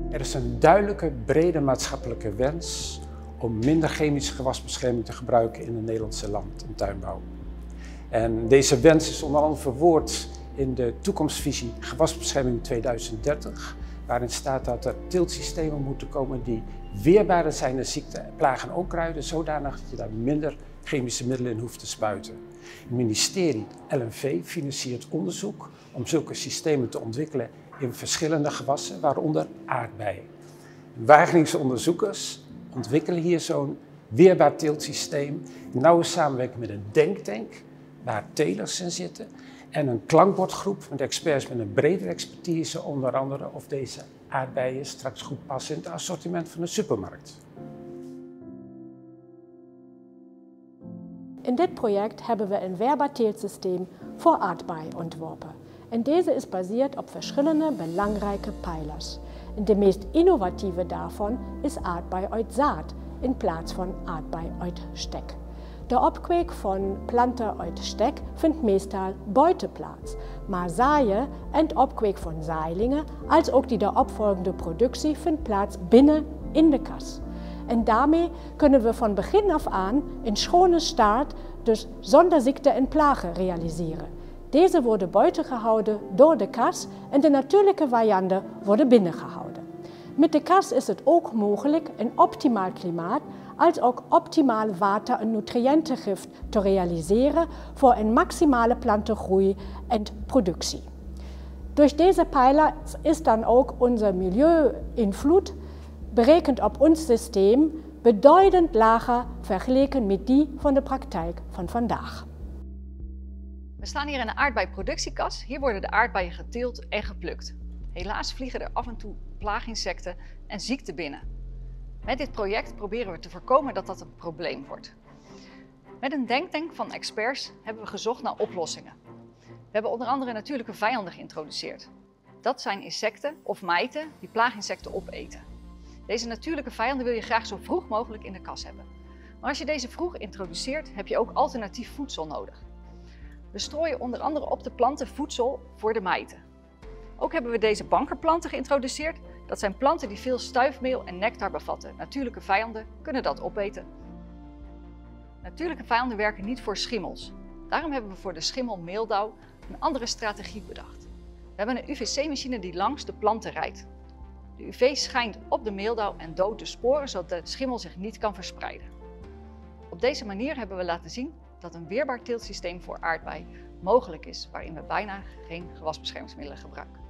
Er is een duidelijke, brede maatschappelijke wens om minder chemische gewasbescherming te gebruiken in de Nederlandse land- en tuinbouw. En deze wens is onder andere verwoord in de toekomstvisie Gewasbescherming 2030, waarin staat dat er teeltsystemen moeten komen die weerbaarder zijn tegen ziekten, plagen en onkruiden, zodanig dat je daar minder chemische middelen in hoeft te spuiten. Het ministerie LNV financiert onderzoek om zulke systemen te ontwikkelen in verschillende gewassen, waaronder aardbeien. Wageningse onderzoekers ontwikkelen hier zo'n weerbaar teeltsysteem in nauwe samenwerking met een denktank, waar telers in zitten, en een klankbordgroep met experts met een bredere expertise, onder andere of deze aardbeien straks goed passen in het assortiment van de supermarkt. In dit project hebben we een weerbaar teeltsysteem voor aardbei ontworpen. En deze is baseerd op verschillende belangrijke pijlers. En de meest innovatieve daarvan is aardbei uit zaad in plaats van aardbei uit stek. De opkweek van planten uit stek vindt meestal buiten plaats, maar zaaien en het opkweek van zaailingen, als ook die de opvolgende productie, vindt plaats binnen in de kas. En daarmee kunnen we van begin af aan een schone start, dus zonder ziekte en plagen, realiseren. Deze worden buiten gehouden door de kas en de natuurlijke vijanden worden binnengehouden. Met de kas is het ook mogelijk een optimaal klimaat als ook optimaal water- en nutriëntengif te realiseren voor een maximale plantengroei en productie. Door deze pijler is dan ook onze milieu-invloed berekend op ons systeem beduidend lager vergeleken met die van de praktijk van vandaag. We staan hier in een aardbeiproductiekas. Hier worden de aardbeien geteeld en geplukt. Helaas vliegen er af en toe plaaginsecten en ziekten binnen. Met dit project proberen we te voorkomen dat dat een probleem wordt. Met een denktank van experts hebben we gezocht naar oplossingen. We hebben onder andere natuurlijke vijanden geïntroduceerd. Dat zijn insecten of mijten die plaaginsecten opeten. Deze natuurlijke vijanden wil je graag zo vroeg mogelijk in de kas hebben. Maar als je deze vroeg introduceert, heb je ook alternatief voedsel nodig. We strooien onder andere op de planten voedsel voor de mijten. Ook hebben we deze bankerplanten geïntroduceerd. Dat zijn planten die veel stuifmeel en nectar bevatten. Natuurlijke vijanden kunnen dat opeten. Natuurlijke vijanden werken niet voor schimmels. Daarom hebben we voor de schimmelmeeldauw een andere strategie bedacht. We hebben een UVC-machine die langs de planten rijdt. De UV schijnt op de meeldauw en doodt de sporen, zodat de schimmel zich niet kan verspreiden. Op deze manier hebben we laten zien dat een weerbaar teeltsysteem voor aardbei mogelijk is, waarin we bijna geen gewasbeschermingsmiddelen gebruiken.